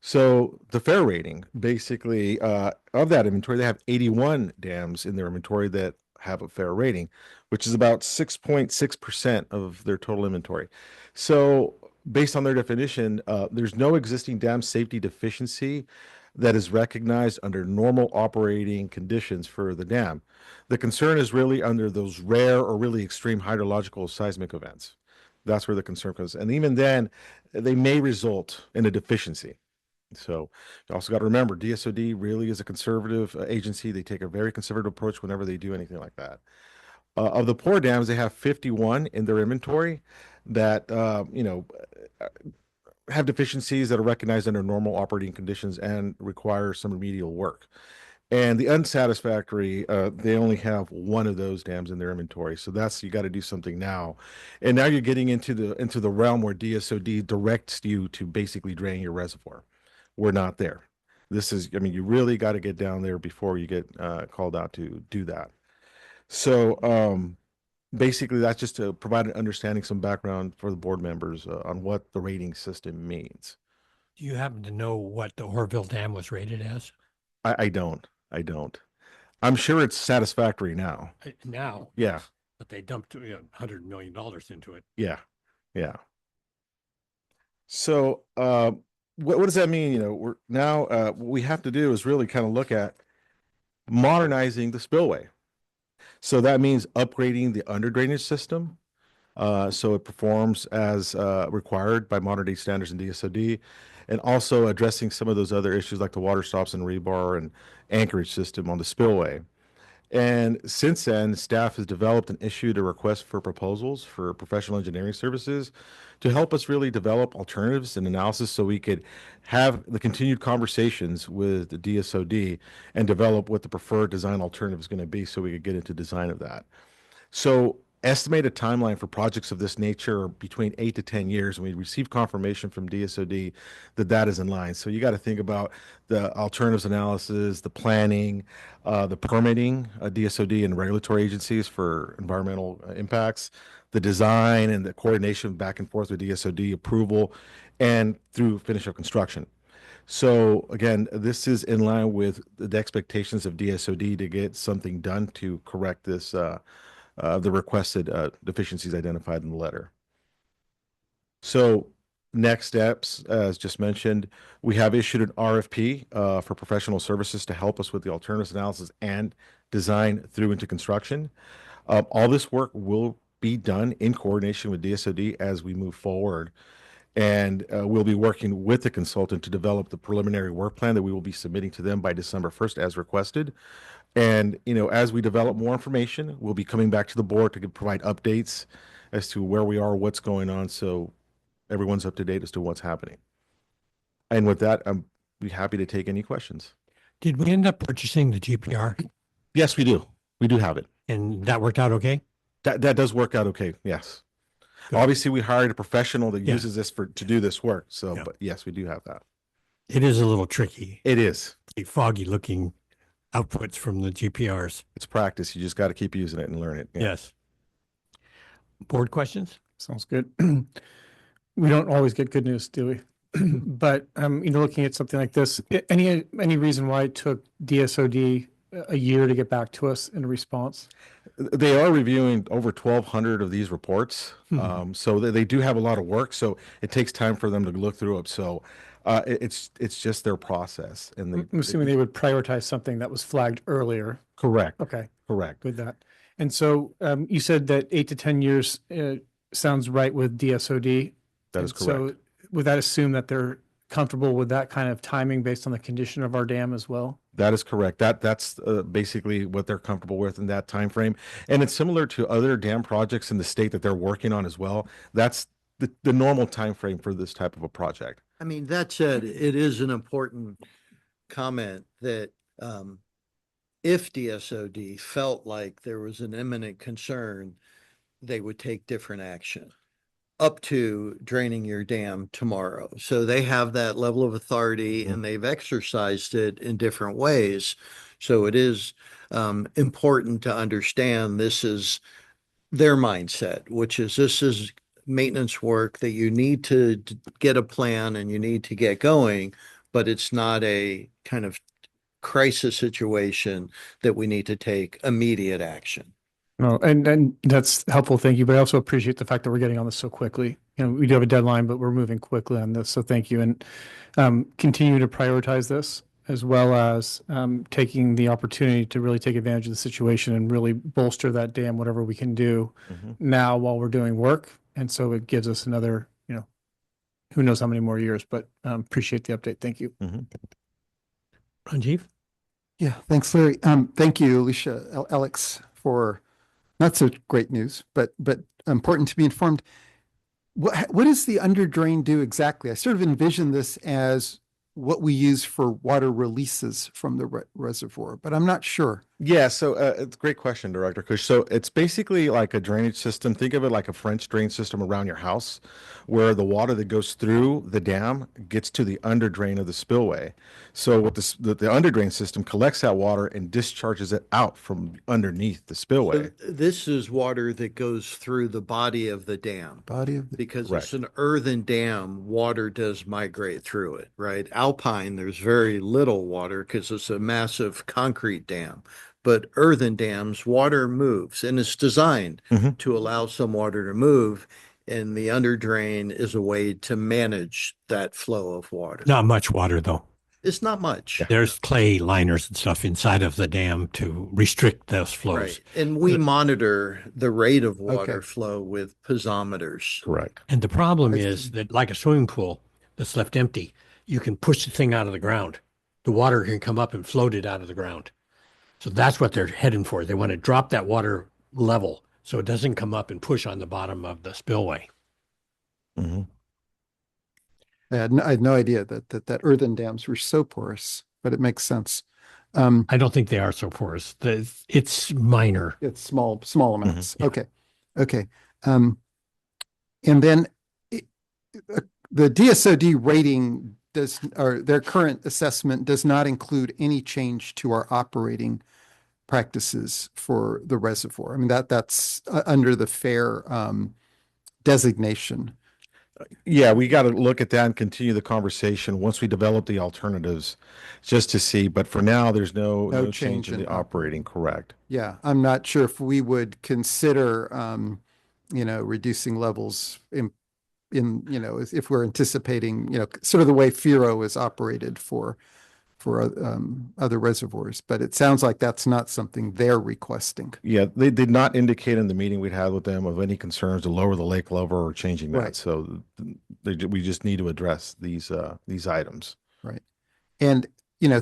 So the fair rating, basically, of that inventory, they have 81 dams in their inventory that have a fair rating, which is about 6.6% of their total inventory. So based on their definition, there's no existing dam safety deficiency that is recognized under normal operating conditions for the dam. The concern is really under those rare or really extreme hydrological seismic events. That's where the concern comes. And even then, they may result in a deficiency. So you also got to remember, DSOD really is a conservative agency. They take a very conservative approach whenever they do anything like that. Of the poor dams, they have 51 in their inventory that, have deficiencies that are recognized under normal operating conditions and require some remedial work. And the unsatisfactory, they only have 1 of those dams in their inventory. So you got to do something now. And now you're getting into the realm where DSOD directs you to basically drain your reservoir. We're not there. You really got to get down there before you get called out to do that. So basically, that's just to provide an understanding, some background for the board members on what the rating system means. Do you happen to know what the Orville Dam was rated as? I don't. I'm sure it's satisfactory now. Now? Yeah. But they dumped $100 million into it. Yeah. So what does that mean? We're now what we have to do is really kind of look at modernizing the spillway. So that means upgrading the under drainage system so it performs as required by modern day standards in DSOD, and also addressing some of those other issues like the water stops and rebar and anchorage system on the spillway. And since then, staff has developed and issued a request for proposals for professional engineering services to help us really develop alternatives and analysis so we could have the continued conversations with the DSOD and develop what the preferred design alternative is going to be so we could get into design of that. So estimated timeline for projects of this nature are between 8 to 10 years, and we received confirmation from DSOD that is in line. So you got to think about the alternatives analysis, the planning, the permitting, DSOD and regulatory agencies for environmental impacts, the design and the coordination back and forth with DSOD approval, and through finish of construction. So again, this is in line with the expectations of DSOD to get something done to correct this the requested deficiencies identified in the letter. So next steps, as just mentioned, we have issued an RFP for professional services to help us with the alternatives analysis and design through into construction. All this work will be done in coordination with DSOD as we move forward. And we'll be working with the consultant to develop the preliminary work plan that we will be submitting to them by December 1st as requested. And, as we develop more information, we'll be coming back to the board to provide updates as to where we are, what's going on, so everyone's up to date as to what's happening. And with that, I'm be happy to take any questions. Did we end up purchasing the GPR? Yes, we do. We do have it. And that worked out okay? That does work out okay, yes. Good. Obviously, we hired a professional that uses this to do this work. So, but yes, we do have that. It is a little tricky. It is. Foggy looking outputs from the GPRs. It's practice. You just got to keep using it and learn it. Yeah. Yes. Board questions? Sounds good. We don't always get good news, do we? But looking at something like this, any reason why it took DSOD a year to get back to us in a response? They are reviewing over 1,200 of these reports. So they do have a lot of work. So it takes time for them to look through it. So it's just their process. And I'm assuming they would prioritize something that was flagged earlier. correct. Okay, Correct. with that. And so you said that 8 to 10 years sounds right with DSOD. That is And so correct. would that assume that they're comfortable with that kind of timing based on the condition of our dam as well? That is correct. That's basically what they're comfortable with in that time frame. And it's similar to other dam projects in the state that they're working on as well. That's the normal time frame for this type of a project. I mean, that said, it is an important comment that if DSOD felt like there was an imminent concern, they would take different action up to draining your dam tomorrow. So they have that level of authority and they've exercised it in different ways. So it is important to understand this is their mindset, which is this is maintenance work that you need to get a plan and you need to get going, but it's not a kind of crisis situation that we need to take immediate action. No, and that's helpful. Thank you. But I also appreciate the fact that we're getting on this so quickly. You know, we do have a deadline, but we're moving quickly on this. So thank you. And continue to prioritize this as well as taking the opportunity to really take advantage of the situation and really bolster that dam, whatever we can do now while we're doing work. And so it gives us another, you know, who knows how many more years, but appreciate the update. Thank you. Ranjiv? Yeah, thanks, Larry. Thank you, Alicia, Alex, for not so great news, but important to be informed. What does the under drain do exactly? I sort of envision this as what we use for water releases from the reservoir, but I'm not sure. Yeah, so it's a great question, Director Kush. So it's basically like a drainage system. Think of it like a French drain system around your house, where the water that goes through the dam gets to the under drain of the spillway. So what the under drain system collects that water and discharges it out from underneath the spillway. So this is water that goes through the body of the dam. Because Correct. it's an earthen dam, water does migrate through it, right? Alpine, there's very little water because it's a massive concrete dam. But earthen dams, water moves and it's designed to allow some water to move. And the under drain is a way to manage that flow of water. Not much water, though. It's not much. There's clay liners and stuff inside of the dam to restrict those flows. Right. And we monitor the rate of water flow with piezometers. Correct. And the problem is that, like a swimming pool that's left empty, you can push the thing out of the ground. The water can come up and float it out of the ground. So that's what they're heading for. They want to drop that water level so it doesn't come up and push on the bottom of the spillway. I had no idea that earthen dams were so porous, but it makes sense. I don't think they are so porous. It's minor. It's small amounts. Okay. And then the DSOD rating or their current assessment does not include any change to our operating practices for the reservoir. I mean, that's under the fair designation. Yeah, we got to look at that and continue the conversation once we develop the alternatives just to see. But for now, there's no change in the operating. Correct. Yeah, I'm not sure if we would consider, reducing levels in if we're anticipating, sort of the way FIRO is operated for other reservoirs, but it sounds like that's not something they're requesting. Yeah, they did not indicate in the meeting we'd had with them of any concerns to lower the lake level or changing that. Right. So we just need to address these items. Right. And,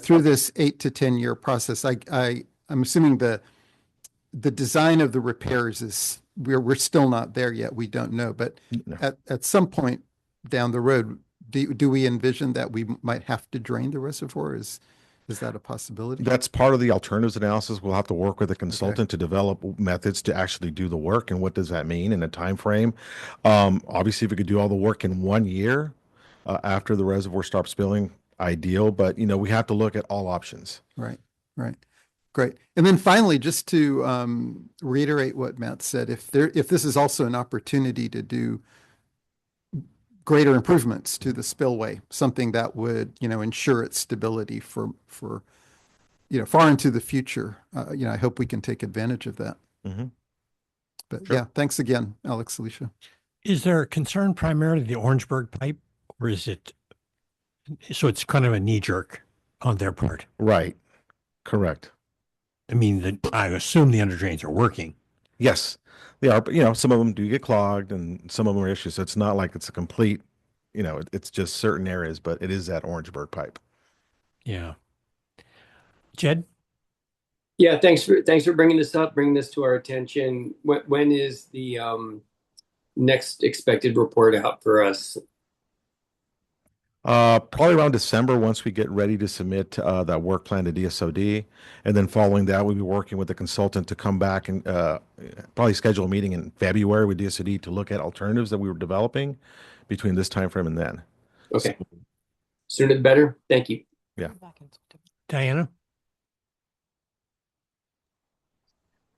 through this 8 to 10 year process, I'm assuming the design of the repairs is, we're still not there yet. We don't know, but at some point down the road, do we envision that we might have to drain the reservoir? Is that a possibility? That's part of the alternatives analysis. We'll have to work with a consultant to develop methods to actually do the work. And what does that mean in a time frame? Obviously, if we could do all the work in 1 year after the reservoir stops spilling, ideal. But, we have to look at all options. Right. Great. And then finally, just to reiterate what Matt said, if this is also an opportunity to do greater improvements to the spillway, something that would, ensure its stability for far into the future. I hope we can take advantage of that. Mhm. But Sure. yeah, thanks again, Alex, Alicia. Is there a concern primarily the Orangeburg pipe, or is it, so it's kind of a knee jerk on their part? Right. Correct. I mean, I assume the under drains are working. Yes, they are, but some of them do get clogged and some of them are issues. So it's not like it's a complete, it's just certain areas, but it is that Orangeburg pipe. Yeah. Jed? Yeah, thanks for bringing this up, bringing this to our attention. When is the next expected report out for us? Probably around December, once we get ready to submit that work plan to DSOD. And then following that, we'll be working with the consultant to come back and probably schedule a meeting in February with DSOD to look at alternatives that we were developing between this time frame and then. Okay. Sooner the better. Thank you. Yeah. Diana?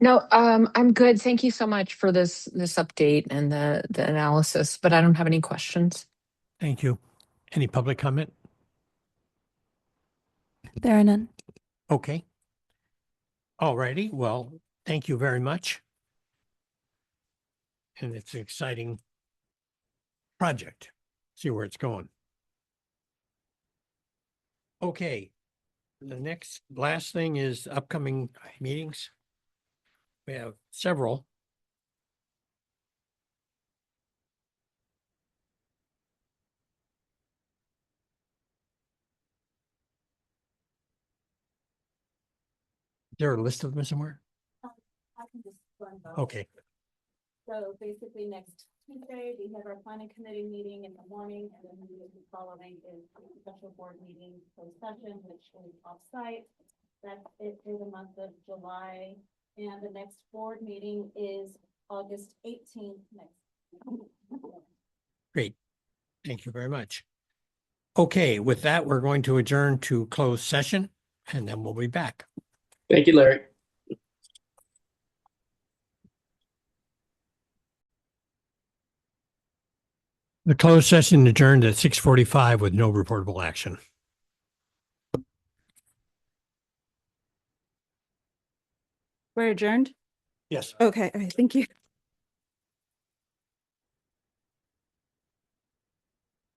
No, I'm good. Thank you so much for this update and the analysis, but I don't have any questions. Thank you. Any public comment? There are none. Okay. All righty. Well, thank you very much. And it's an exciting project. See where it's going. Okay. The last thing is upcoming meetings. We have several. Is there a list of them somewhere? I can just run those. Okay. So basically next Tuesday, we have our planning committee meeting in the morning, and then the following is a special board meeting closed session, which is offsite. That's it for the month of July. And the next board meeting is August 18th next. Great. Thank you very much. Okay, with that, we're going to adjourn to closed session and then we'll be back. Thank you, Larry. The closed session adjourned at 6:45 with no reportable action. We're adjourned? Yes. Okay, all right, thank you.